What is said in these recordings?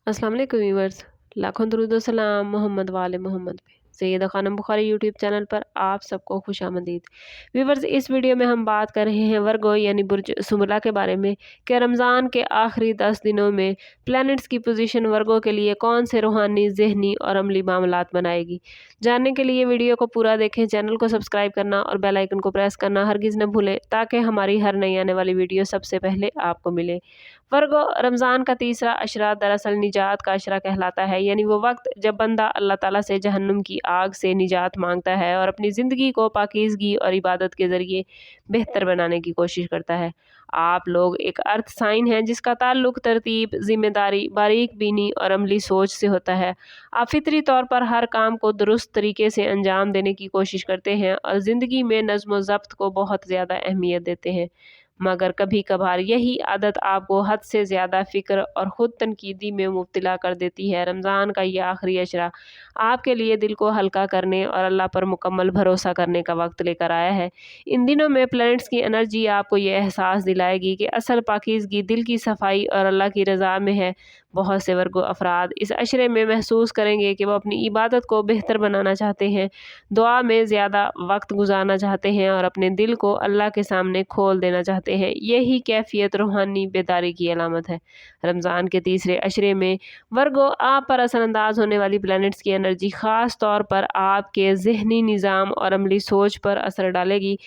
अस्सलाम वालेकुम व्यूअर्स। लाखों दरूद व सलाम मोहम्मद वाले मोहम्मद पे। सैयदा खानम बुखारी यूट्यूब चैनल पर आप सबको खुशामदीद। व्यूअर्स, इस वीडियो में हम बात कर रहे हैं वर्गो यानी बुर्ज सुमला के बारे में कि रमज़ान के आखिरी 10 दिनों में प्लैनेट्स की पोजीशन वर्गो के लिए कौन से रूहानी, ज़हनी और अमली मामलात बनाएगी। जानने के लिए वीडियो को पूरा देखें, चैनल को सब्सक्राइब करना और बेल आइकन को प्रेस करना हरगिज़ न भूलें ताकि हमारी हर नई आने वाली वीडियो सबसे पहले आपको मिले। वर्गो रमज़ान का तीसरा अशरा दरअसल निजात का अशरा कहलाता है, यानी वो वक्त जब बंदा अल्लाह ताला से जहन्नुम की आग से निजात मांगता है और अपनी ज़िंदगी को पाकीज़गी और इबादत के ज़रिए बेहतर बनाने की कोशिश करता है। आप लोग एक अर्थ साइन हैं जिसका ताल्लुक तरतीब, जिम्मेदारी, बारीक बीनी और अमली सोच से होता है। आप फितरी तौर पर हर काम को दुरुस्त तरीके से अंजाम देने की कोशिश करते हैं और ज़िंदगी में नज़्म व ज़ब्त को बहुत ज़्यादा अहमियत देते हैं, मगर कभी कभार यही आदत आपको हद से ज़्यादा फ़िक्र और ख़ुद तनकीदी में मुब्तला कर देती है। रमज़ान का ये आखिरी अशरा आपके लिए दिल को हल्का करने और अल्लाह पर मुकम्मल भरोसा करने का वक्त लेकर आया है। इन दिनों में प्लैनेट्स की एनर्जी आपको ये एहसास दिलाएगी कि असल पाकीज़गी दिल की सफाई और अल्लाह की रज़ा में है। बहुत से वर्गो अफराद इस अशरे में महसूस करेंगे कि वो अपनी इबादत को बेहतर बनाना चाहते हैं, दुआ में ज़्यादा वक्त गुजारना चाहते हैं और अपने दिल को अल्लाह के सामने खोल देना चाहते हैं। यही कैफियत रूहानी बेदारी की अलामत है। रमज़ान के तीसरे अशरे में वर्गो आप पर असरअंदाज होने वाली प्लैनेट्स की एनर्जी ख़ास तौर पर आपके ज़हनी निज़ाम और अमली सोच पर असर डालेगी।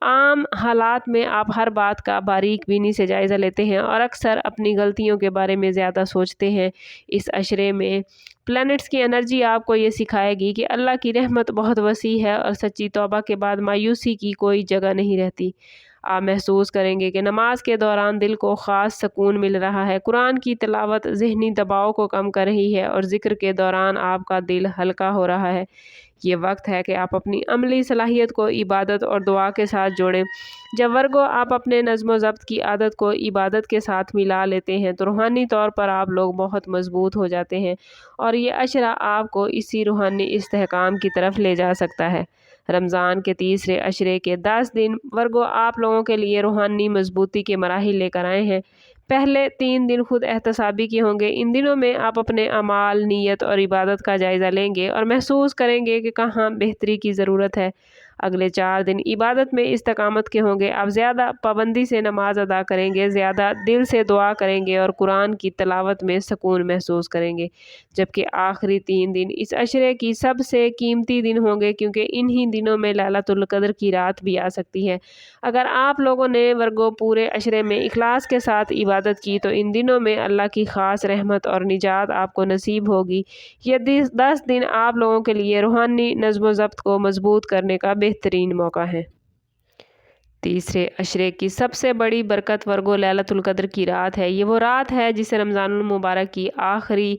आम हालात में आप हर बात का बारीक बीनी से जायज़ा लेते हैं और अक्सर अपनी गलतियों के बारे में ज़्यादा सोचते हैं। इस अशरे में प्लैनेट्स की एनर्जी आपको ये सिखाएगी कि अल्लाह की रहमत बहुत वसी है और सच्ची तौबा के बाद मायूसी की कोई जगह नहीं रहती। आप महसूस करेंगे कि नमाज के दौरान दिल को ख़ास सुकून मिल रहा है, कुरान की तिलावत ज़हनी दबाव को कम कर रही है और ज़िक्र के दौरान आपका दिल हल्का हो रहा है। ये वक्त है कि आप अपनी अमली सलाहियत को इबादत और दुआ के साथ जोड़ें। जब वर्गो आप अपने नज़्म व ज़ब्त की आदत को इबादत के साथ मिला लेते हैं तो रूहानी तौर पर आप लोग बहुत मजबूत हो जाते हैं और ये अशरा आपको इसी रूहानी इस्तेहकाम की तरफ ले जा सकता है। रमज़ान के तीसरे अशरे के 10 दिन वर्गो आप लोगों के लिए रूहानी मजबूती के मराहिल लेकर आए हैं। पहले 3 दिन खुद एहतसाबी के होंगे। इन दिनों में आप अपने अमाल, नीयत और इबादत का जायज़ा लेंगे और महसूस करेंगे कि कहाँ बेहतरी की ज़रूरत है। अगले 4 दिन इबादत में इस्तकामत के होंगे। आप ज़्यादा पाबंदी से नमाज अदा करेंगे, ज़्यादा दिल से दुआ करेंगे और कुरान की तिलावत में सुकून महसूस करेंगे। जबकि आखिरी 3 दिन इस अशरे की सबसे कीमती दिन होंगे, क्योंकि इन्हीं दिनों में लैलतुल क़द्र की रात भी आ सकती है। अगर आप लोगों ने वर्गो पूरे अशरे में इखलास के साथ इबादत की तो इन दिनों में अल्लाह की ख़ास रहमत और निजात आपको नसीब होगी। ये 10 दिन आप लोगों के लिए रूहानी नज़्म व ज़ब्त को मजबूत करने का बेहतरीन मौका है। तीसरे अशरे की सबसे बड़ी बरकत वर्गो लैलतुल क़द्र की रात है। ये वो रात है जिसे रमज़ानुल मुबारक की आखिरी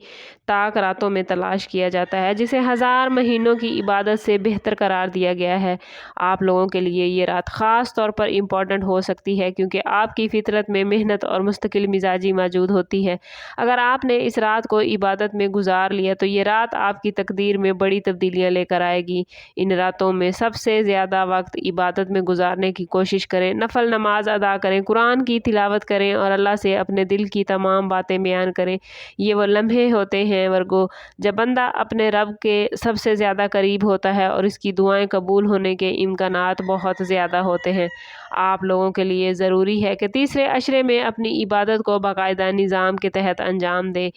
ताक रातों में तलाश किया जाता है, जिसे हज़ार महीनों की इबादत से बेहतर करार दिया गया है। आप लोगों के लिए ये रात ख़ास तौर पर इम्पॉर्टेंट हो सकती है क्योंकि आपकी फ़ितरत में मेहनत और मुस्तकिल मिजाजी मौजूद होती है। अगर आपने इस रात को इबादत में गुजार लिया तो ये रात आपकी तकदीर में बड़ी तब्दीलियाँ लेकर आएगी। इन रातों में सबसे ज़्यादा वक्त इबादत में गुजारने की कोशिश करें, नफल नमाज अदा करें, कुरान की तिलावत करें और अल्लाह से अपने दिल की तमाम बातें बयान करें। ये वो लम्हे होते हैं वर्गो जब बंदा अपने रब के सबसे ज़्यादा करीब होता है और इसकी दुआएं कबूल होने के इम्कानात बहुत ज़्यादा होते हैं। आप लोगों के लिए ज़रूरी है कि तीसरे अशरे में अपनी इबादत को बाकायदा निज़ाम के तहत अंजाम दें।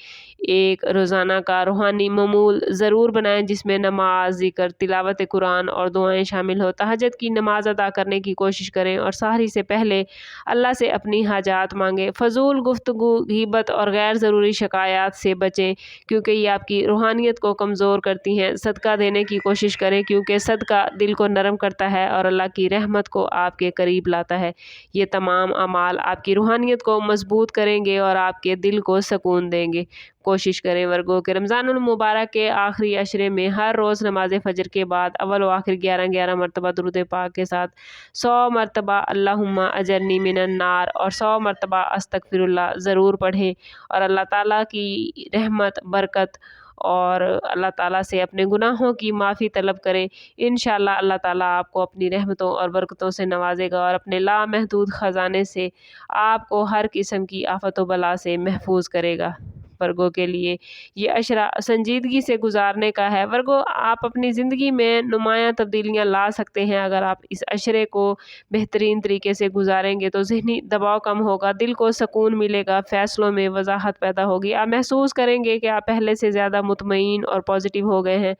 एक रोज़ाना का रूहानी मामूल ज़रूर बनाएं जिसमें नमाज, ज़िक्र, तिलावत कुरान और दुआएं शामिल हो। तहज्जुद की नमाज अदा करने की कोशिश करें और सहरी से पहले अल्लाह से अपनी हाजात मांगें। फ़जूल गुफ्तगू, गीबत और गैर ज़रूरी शिकायत से बचें क्योंकि ये आपकी रूहानियत को कमज़ोर करती हैं। सदका देने की कोशिश करें क्योंकि सदका दिल को नरम करता है और अल्लाह की रहमत को आपके करीब लाता है। ये तमाम अमाल आपकी रूहानियत को मजबूत करेंगे और आपके दिल को सुकून देंगे। कोशिश करें वर्गो के रमज़ानुल मुबारक के आखिरी अशरे में हर रोज़ नमाज फ़जर के बाद अव्वल व आखिर 11-11 मरतबा दुरूद पाक के साथ 100 मरतबा अल्लाहुम्मा अजरनी मिनन नार और 100 मरतबा अस्तगफिरुल्लाह ज़रूर पढ़ें और अल्लाह ताला की रहमत, बरकत और अल्लाह ताला से अपने गुनाहों की माफ़ी तलब करें। इंशाअल्लाह अल्लाह ताला आपको अपनी रहमतों और बरकतों से नवाजेगा और अपने लामहदूद ख़जाने से आपको हर किस्म की आफ़त व बला से महफूज करेगा। ورگو کے لیے یہ اشرا سنجیدگی سے گزارنے کا ہے۔ ورگو آپ اپنی زندگی میں نمایاں تبدیلیاں لا سکتے ہیں اگر آپ اس اشرے کو بہترین طریقے سے گزاریں گے تو ذہنی دباؤ کم ہوگا، دل کو سکون ملے گا، فیصلوں میں وضاحت پیدا ہوگی، آپ محسوس کریں گے کہ آپ پہلے سے زیادہ مطمئن اور پازیٹیو ہو گئے ہیں۔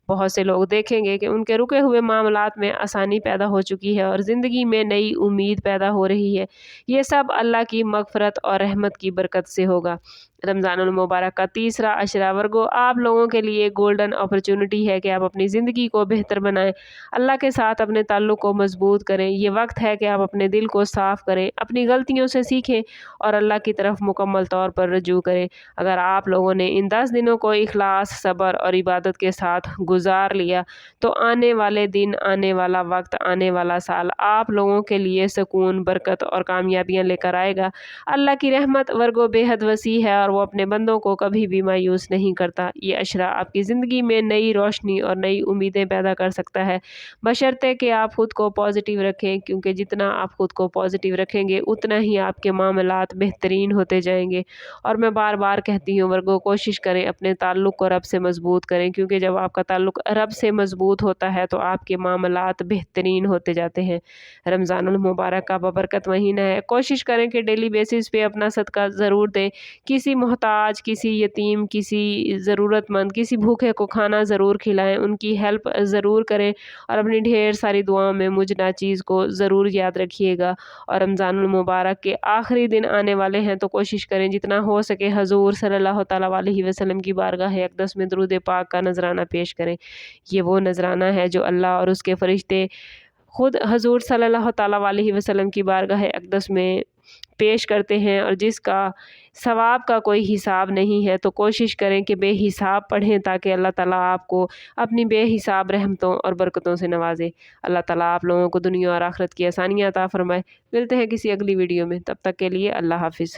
بہت سے لوگ دیکھیں گے کہ ان کے رکے ہوئے معاملات میں آسانی پیدا ہو چکی ہے اور زندگی میں نئی امید پیدا ہو رہی ہے۔ یہ سب اللہ کی مغفرت اور رحمت کی برکت سے ہوگا۔ رمضان المبارک کا تیسرا اشرا ورگو آپ لوگوں کے لیے گولڈن اپرچونٹی ہے کہ آپ اپنی زندگی کو بہتر بنائیں، اللہ کے ساتھ اپنے تعلق کو مضبوط کریں۔ یہ وقت ہے کہ آپ اپنے دل کو صاف کریں، اپنی غلطیوں سے سیکھیں اور اللہ کی طرف مکمل طور پر رجوع کریں۔ اگر آپ لوگوں نے ان 10 دنوں کو اخلاص، صبر اور عبادت کے ساتھ گزار لیا تو آنے والے دن، آنے والا وقت، آنے والا سال آپ لوگوں کے لیے سکون، برکت اور کامیابیاں لے کر آئے گا۔ اللہ کی رحمت ورگو بے حد وسیع ہے اور وہ اپنے بندوں کو کبھی بھی مایوس نہیں کرتا۔ یہ اشرا آپ کی زندگی میں نئی روشنی اور نئی امیدیں پیدا کر سکتا ہے، بشرطے کہ آپ خود کو پازیٹیو رکھیں، کیونکہ جتنا آپ خود کو پازیٹیو رکھیں گے اتنا ہی آپ کے معاملات بہترین ہوتے جائیں گے۔ اور میں بار بار کہتی ہوں ورگو کوشش کریں اپنے تعلق کو رب سے مضبوط کریں، کیونکہ جب آپ کا تعلق رب سے مضبوط ہوتا ہے تو آپ کے معاملات بہترین ہوتے جاتے ہیں۔ رمضان المبارک کا بابرکت مہینہ ہے، کوشش کریں کہ ڈیلی بیسس پہ اپنا صدقہ ضرور دیں، کسی محتاج، کسی یتیم، کسی ضرورت مند، کسی بھوکے کو کھانا ضرور کھلائیں، ان کی ہیلپ ضرور کریں اور اپنی ڈھیر ساری دعاؤں میں مجھ ناچیز کو ضرور یاد رکھیے گا۔ اور رمضان المبارک کے آخری دن آنے والے ہیں تو کوشش کریں جتنا ہو سکے حضور صلی اللہ تعالیٰ علیہ وسلم کی بارگاہ اقدس میں درود پاک کا نذرانہ پیش کریں۔ یہ وہ نذرانہ ہے جو اللہ اور اس کے فرشتے خود حضور صلی اللہ تعالیٰ علیہ وسلم کی بارگاہ اقدس میں پیش کرتے ہیں اور جس کا ثواب کا کوئی حساب نہیں ہے، تو کوشش کریں کہ بے حساب پڑھیں تاکہ اللہ تعالیٰ آپ کو اپنی بے حساب رحمتوں اور برکتوں سے نوازے۔ اللہ تعالیٰ آپ لوگوں کو دنیا اور آخرت کی آسانیاں عطا فرمائے۔ ملتے ہیں کسی اگلی ویڈیو میں، تب تک کے لیے اللہ حافظ۔